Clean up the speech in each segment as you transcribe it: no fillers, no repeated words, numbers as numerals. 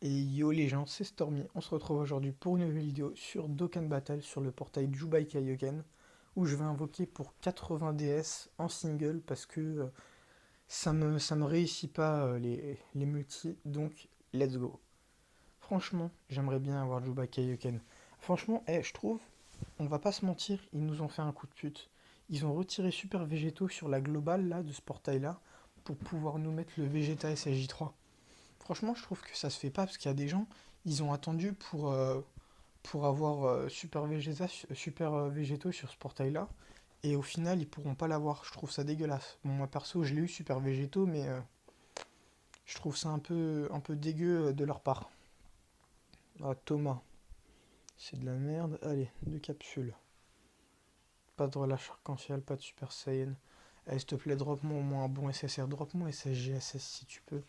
Et yo les gens, c'est Stormy, on se retrouve aujourd'hui pour une nouvelle vidéo sur Dokkan Battle sur le portail Jubai Kaioken où je vais invoquer pour 80 DS en single parce que ça me réussit pas les multis, donc let's go. Franchement, j'aimerais bien avoir Jubai Kaioken. Franchement, je trouve, on va pas se mentir, ils nous ont fait un coup de pute. Ils ont retiré Super Végétaux sur la globale là de ce portail là pour pouvoir nous mettre le Vegeta SSJ3. Franchement, je trouve que ça se fait pas parce qu'il y a des gens, ils ont attendu pour avoir Super Végétaux sur ce portail-là. Et au final, ils pourront pas l'avoir. Je trouve ça dégueulasse. Bon, moi perso, je l'ai eu Super Végétaux, mais je trouve ça un peu dégueu de leur part. Ah, Thomas, c'est de la merde. Allez, deux capsules. Pas de relâche arc-en-ciel, pas de Super Saiyan. Allez, s'il te plaît, drop-moi au moins un bon SSR. Drop-moi SSGSS si tu peux.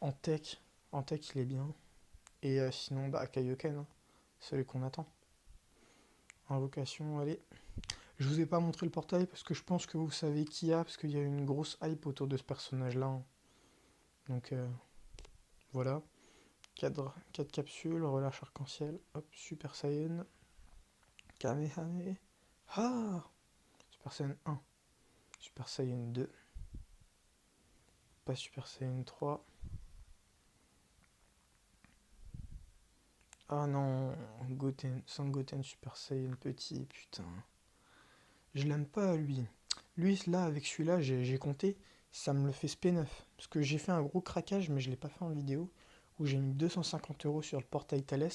En tech. En tech, il est bien. Et sinon, bah, Kaioken, hein. Celui qu'on attend. Invocation, allez. Je vous ai pas montré le portail parce que je pense que vous savez qui y a, parce qu'il y a une grosse hype autour de ce personnage-là, hein. Donc voilà. 4 capsules, relâche arc-en-ciel, hop, Super Saiyan, Kamehame, ah Super Saiyan 1, Super Saiyan 2, pas Super Saiyan 3. Ah non, Goten, Sangoten Super Saiyan petit, putain. Je l'aime pas lui. Lui là, avec celui-là, j'ai compté, ça me le fait SP9. Parce que j'ai fait un gros craquage, mais je l'ai pas fait en vidéo, où j'ai mis 250 € sur le portail Thales.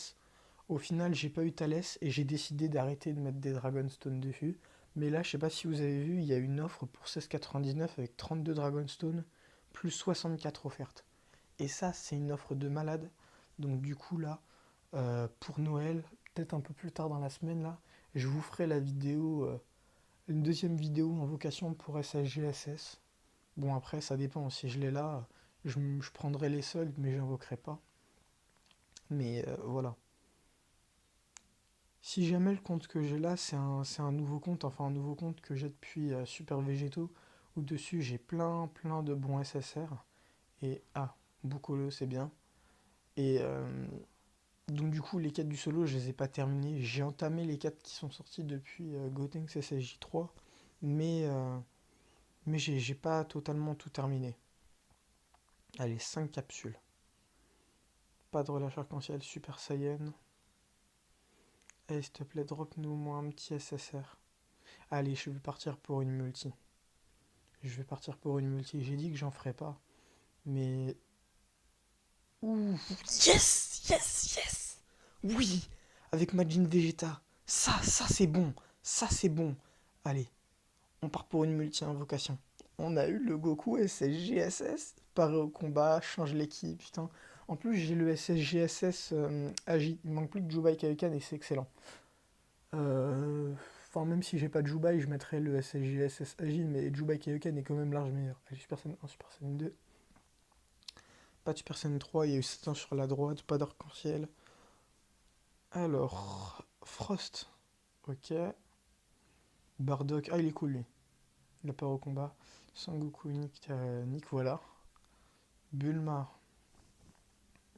Au final, j'ai pas eu Thales et j'ai décidé d'arrêter de mettre des Dragonstone dessus. Mais là, je sais pas si vous avez vu, il y a une offre pour 16,99 avec 32 Dragonstone plus 64 offertes. Et ça, c'est une offre de malade. Donc du coup là, pour Noël, peut-être un peu plus tard dans la semaine là, je vous ferai la vidéo, une deuxième vidéo en vocation pour SSGSS. Bon après, ça dépend. Si je l'ai là, je prendrai les soldes, mais j'invoquerai pas. Mais voilà. Si jamais le compte que j'ai là, c'est un nouveau compte, enfin un nouveau compte que j'ai depuis Super Végétaux, où dessus j'ai plein de bons SSR. Et Bukolo c'est bien. Et donc du coup les quêtes du solo, je les ai pas terminées. J'ai entamé les quêtes qui sont sorties depuis Gotenks SSJ3, mais, euh, mais j'ai pas totalement tout terminé. Allez, 5 capsules. Pas de relâche arc-en-ciel, Super Saiyan. Allez, s'il te plaît, drop-nous au moins un petit SSR. Allez, je vais partir pour une multi. Je vais partir pour une multi. J'ai dit que j'en ferais pas. Mais. Ouh. Yes! Yes! Yes! Oui! Avec Majin Vegeta. Ça c'est bon. Ça c'est bon. Allez, on part pour une multi-invocation. On a eu le Goku SSGSS. Pareil au combat, change l'équipe, putain. En plus, j'ai le SSGSS Agi. Il manque plus que Jubai Kaioken et c'est excellent. Euh, Enfin, même si j'ai pas de Jubai, je mettrais le SSGSS Agi, mais Jubai Kaioken est quand même large meilleur. Allez, Super Saiyan 1, Super Saiyan 2. Pas de Super Saiyan 3, il y a eu Satan sur la droite, pas d'arc-en-ciel. Alors, Frost, ok. Bardock, il est cool lui. Il a peur au combat. Sangoku, Nick, Nick, voilà. Bulma,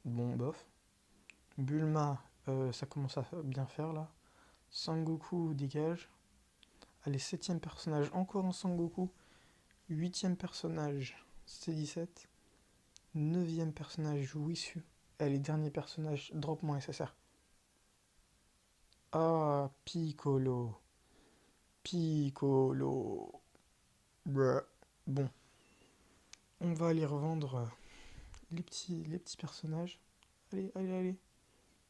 bon, bof. Bulma, ça commence à bien faire là. Sangoku, dégage. Allez, septième personnage, encore en Sangoku. Huitième personnage, C17. Neuvième personnage, Wissu. Allez, dernier personnage, drop mon SSR. Ah, Piccolo. Piccolo. Bruh. Bon, on va aller revendre les petits personnages. Allez.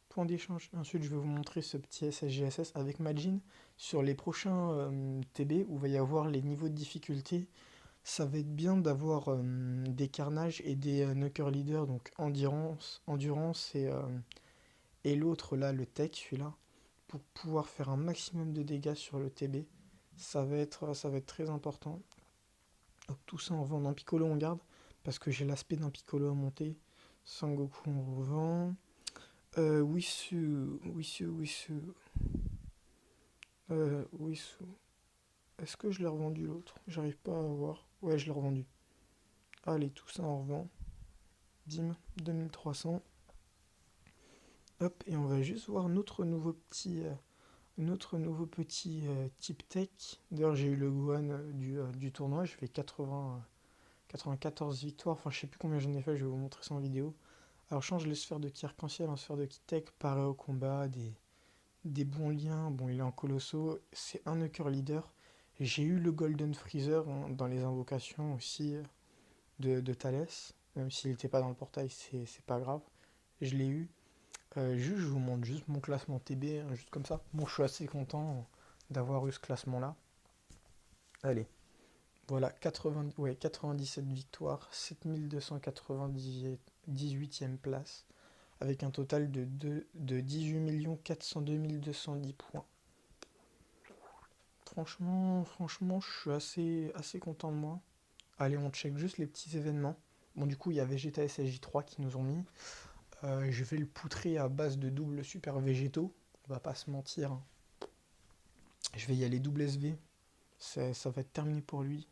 Point d'échange. Ensuite, je vais vous montrer ce petit SSGSS avec Majin sur les prochains TB où il va y avoir les niveaux de difficulté. Ça va être bien d'avoir des carnages et des Knucker Leader, donc endurance et l'autre là, le tech, celui-là, pour pouvoir faire un maximum de dégâts sur le TB. Ça va être très important. Donc, tout ça en vendant Piccolo on garde, parce que j'ai l'aspect d'un Piccolo à monter. Sangoku on revend. Wissu. Wissu. Est-ce que je l'ai revendu l'autre? J'arrive pas à voir. Ouais, je l'ai revendu. Allez, tout ça on revend. Dim, 2300. Hop, et on va juste voir notre nouveau petit type tech. D'ailleurs, j'ai eu le Gohan du tournoi. Je fais 94 victoires. Enfin, je sais plus combien j'en ai fait. Je vais vous montrer ça en vidéo. Alors, je change les sphères de ki arc-en-ciel en sphères de ki tech. Pareil au combat. Des bons liens. Bon, il est en colosso. C'est un Nucker Leader. J'ai eu le Golden Freezer hein, dans les invocations aussi de Thalès. Même s'il n'était pas dans le portail, c'est pas grave. Je l'ai eu. Juste, je vous montre juste mon classement TB, hein, juste comme ça. Bon, je suis assez content d'avoir eu ce classement-là. Allez, voilà, 80, ouais, 97 victoires, 7298e place, avec un total de 18 402 210 points. Franchement, je suis assez content de moi. Allez, on check juste les petits événements. Bon, du coup, il y a Vegeta SSJ3 qui nous ont mis. Je vais le poutrer à base de double super végétaux. On va pas se mentir, hein. Je vais y aller double SV. Ça va être terminé pour lui.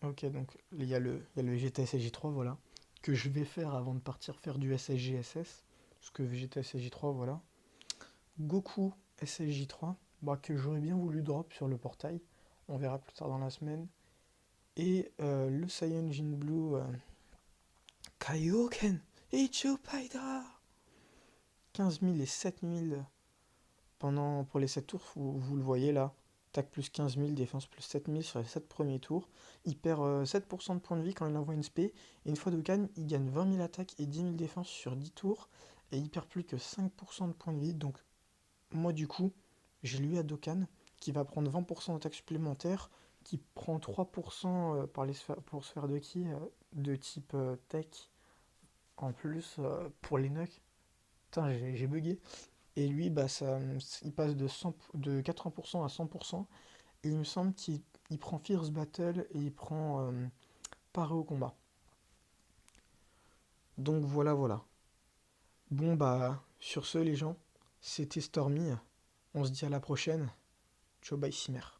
Ok, donc il y a le Vegeta SSJ3, voilà. Que je vais faire avant de partir faire du SSGSS. Parce que Vegeta SSJ3, voilà. Goku SSJ3, bah, que j'aurais bien voulu drop sur le portail. On verra plus tard dans la semaine. Et le Saiyajin Blue Kaioken Ichupaida 15 000 et 7 000 pour les 7 tours, vous le voyez là. Tac plus 15 000, défense plus 7 000 sur les 7 premiers tours. Il perd 7% de points de vie quand il envoie une spé. Et une fois Dokkan, il gagne 20 000 attaques et 10 000 défense sur 10 tours. Et il perd plus que 5% de points de vie. Donc moi du coup, j'ai lui à Dokkan qui va prendre 20% d'attaque supplémentaire, qui prend 3% pour se faire de ki de type tech en plus pour les nucs. Putain, j'ai bugué. Et lui, bah, il passe de 80% à 100%. Et il me semble qu'il prend Fierce Battle et il prend Paré au combat. Donc voilà, voilà. Bon, bah, sur ce, les gens, c'était Stormy. On se dit à la prochaine. Ciao, bye, Cimer.